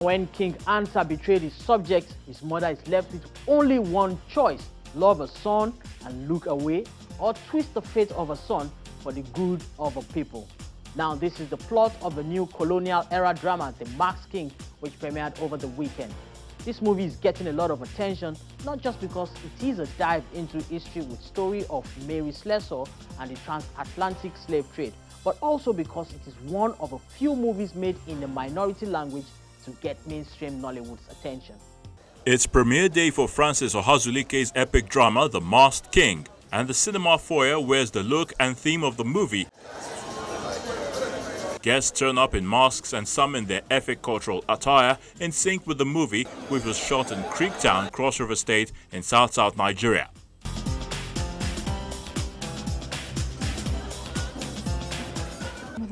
When King Ansa betrayed his subjects, his mother is left with only one choice: love her son and look away, or twist the fate of her son for the good of her people. Now, this is the plot of the new colonial-era drama, The Masked King, which premiered over the weekend. This movie is getting a lot of attention, not just because it is a dive into history with story of Mary Slessor and the transatlantic slave trade, but also because it is one of a few movies made in a minority language to get mainstream Nollywood's attention. It's premiere day for Francis Ohazulike's epic drama, The Masked King, and the cinema foyer wears the look and theme of the movie. Guests turn up in masks and some in their epic cultural attire in sync with the movie, which was shot in Creektown, Cross River State in South Nigeria.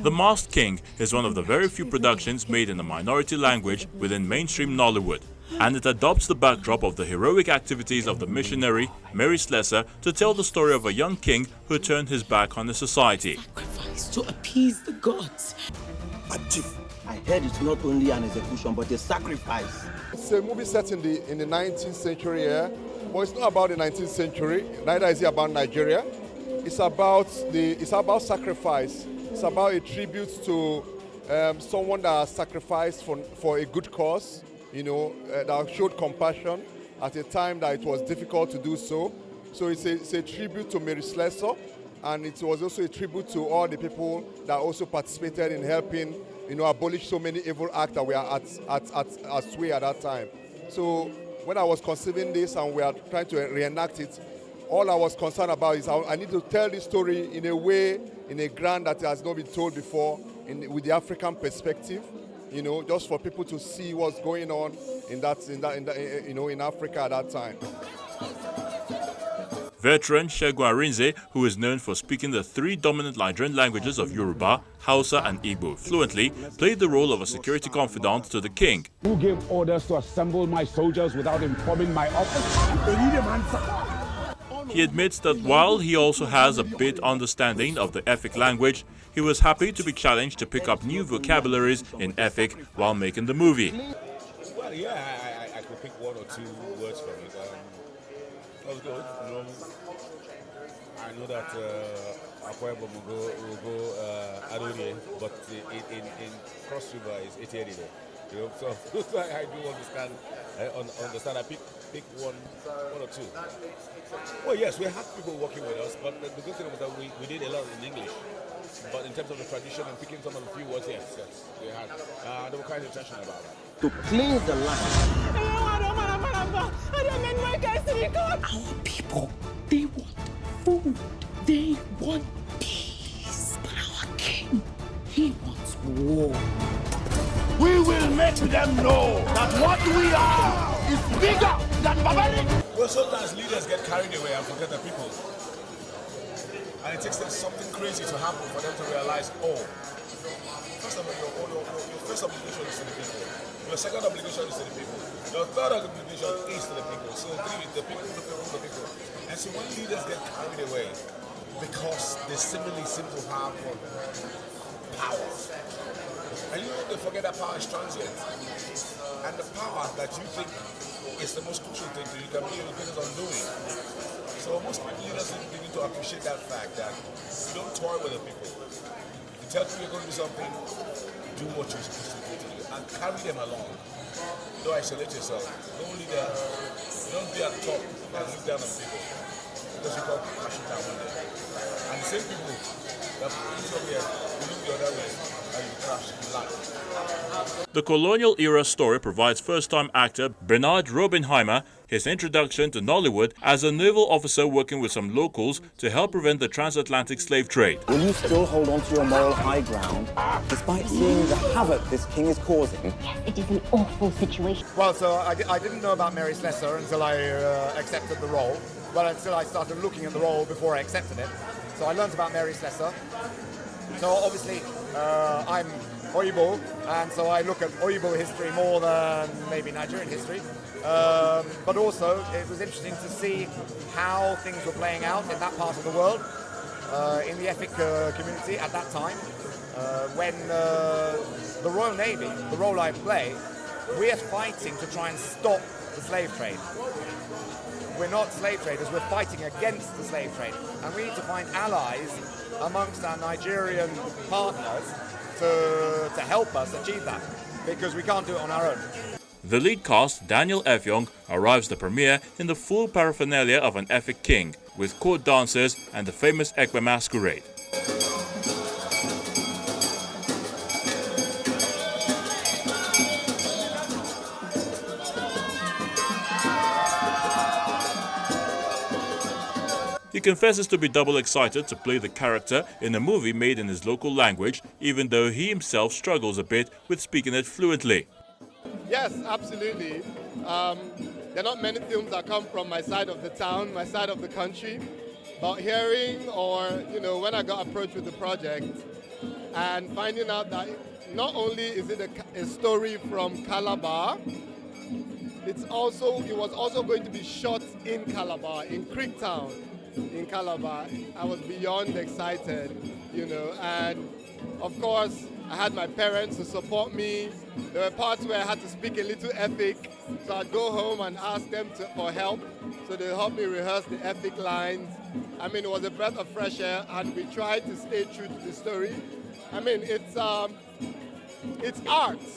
The Masked King is one of the very few productions made in a minority language within mainstream Nollywood, and it adopts the backdrop of the heroic activities of the missionary Mary Slessor to tell the story of a young king who turned his back on his society. Sacrifice to appease the gods. But Chief, I heard it's not only an execution but a sacrifice. It's a movie set in the 19th century here, but it's not about the 19th century. Neither is it about Nigeria. It's about sacrifice. It's about a tribute to someone that has sacrificed for a good cause, that showed compassion at a time that it was difficult to do so. So it's a tribute to Mary Slessor, and it was also a tribute to all the people that also participated in helping, abolish so many evil acts that were at sway at that time. So when I was conceiving this and we are trying to reenact it, all I was concerned about is I need to tell this story in a way, in a ground that has not been told before, with the African perspective, just for people to see what's going on in Africa at that time. Veteran Segun Arinze, who is known for speaking the three dominant Nigerian languages of Yoruba, Hausa and Igbo fluently, played the role of a security confidant to the king. Who gave orders to assemble my soldiers without informing my office? He admits that while he also has a bit understanding of the Efik language, he was happy to be challenged to pick up new vocabularies in Efik while making the movie. Well, yeah, I could pick one or two words from it. That was good. I know that Akwa will go Adonye, but in Cross River is Etienne. So I do understand. I pick one or two. Well, yes, we had people working with us, but the good thing was that we did a lot in English. But in terms of the tradition and picking some of the few words, yes, we had. They were quite intentional about that. To cleanse the land. Our people, they want food. They want peace. But our king, he wants war. We will make them know that what we are is bigger than barbaric. Well, sometimes leaders get carried away and forget the people. And it takes them something crazy to happen for them to realize, first of all, your first obligation is to the people. Your second obligation is to the people. Your third obligation is to the people. So three, the people. And so when leaders get carried away, because they seemingly seem to have power, and they forget that power is transient. And the power that you think is the most crucial thing to you can be dependent on doing. So most leaders begin to appreciate that fact that you don't toy with the people. You tell people you're going to do something, do what you're supposed to do and carry them along. Don't isolate yourself. Don't lead them. Don't be at the top and look down on people. Because you can't crash it down one day. And the same people that put over here will look the other way and you crash in life. The Colonial-Era story provides first-time actor Bernard Robinheimer his introduction to Nollywood as a naval officer working with some locals to help prevent the transatlantic slave trade. Will you still hold on to your moral high ground, despite seeing the havoc this king is causing? Yes, it is an awful situation. Well, so I didn't know about Mary Slessor until I accepted the role. Well, until I started looking at the role before I accepted it. So I learned about Mary Slessor. So obviously, I'm Oyibo, and so I look at Oyibo history more than maybe Nigerian history. But also, it was interesting to see how things were playing out in that part of the world, in the Efik community at that time, when the Royal Navy, the role I play, we are fighting to try and stop the slave trade. We're not slave traders, we're fighting against the slave trade. And we need to find allies amongst our Nigerian partners to help us achieve that, because we can't do it on our own. The lead cast, Daniel Effiong, arrives the premiere in the full paraphernalia of an Efik king, with court dancers and the famous Ekwe masquerade. He confesses to be double excited to play the character in a movie made in his local language, even though he himself struggles a bit with speaking it fluently. Yes, absolutely. There are not many films that come from my side of the town, my side of the country. But hearing or, when I got approached with the project and finding out that not only is it a story from Calabar, it was also going to be shot in Calabar, in Creektown. In Calabar, I was beyond excited, and of course I had my parents to support me. There were parts where I had to speak a little Efik, so I'd go home and ask them for help, so they helped me rehearse the Efik lines. I mean, it was a breath of fresh air, and we tried to stay true to the story. I mean, it's art,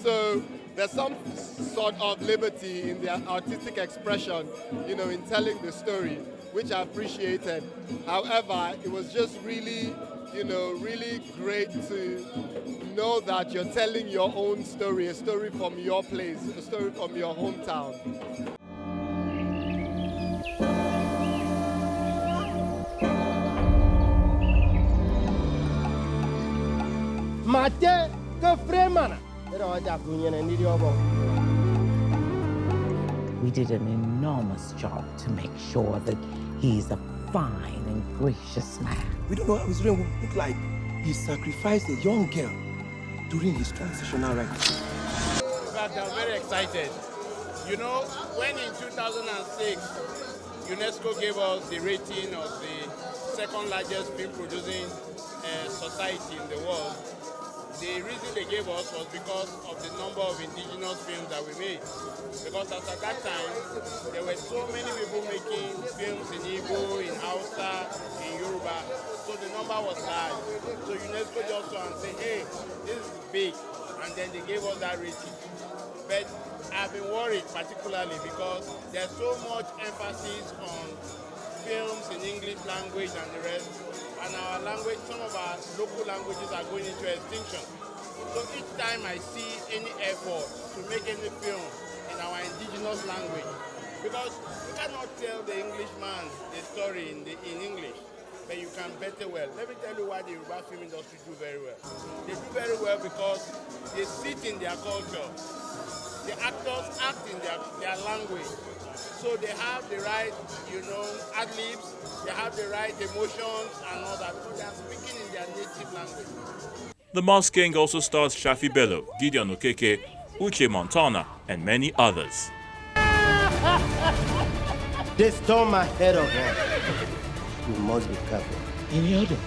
so there's some sort of liberty in the artistic expression, in telling the story, which I appreciated. However, it was just really, really great to know that you're telling your own story, a story from your place, a story from your hometown. We did an enormous job to make sure that he's a fine and gracious man. We don't know how his reign will look like. He sacrificed a young girl during his transitional rites. In fact, I'm very excited. When in 2006, UNESCO gave us the rating of the second largest film producing society in the world, the reason they gave us was because of the number of indigenous films that we made. Because as at that time, there were so many people making films in Igbo, in Hausa, in Yoruba, so the number was large. So UNESCO just saw and said, hey, this is big, and then they gave us that rating. But I've been worried particularly because there's so much emphasis on films in English language and the rest, and our language, some of our local languages are going into extinction. So each time I see any effort to make any film in our indigenous language, because you cannot tell the Englishman the story in English, but you can better well. Let me tell you why the Yoruba film industry do very well. They do very well because they sit in their culture. The actors act in their language. So they have the right, ad-libs, they have the right emotions and all that. So they are speaking in their native language. The Masked King also stars Shafi Bello, Gideon Okeke, Uche Montana, and many others. They stole my head of hair. You must be careful. Any other?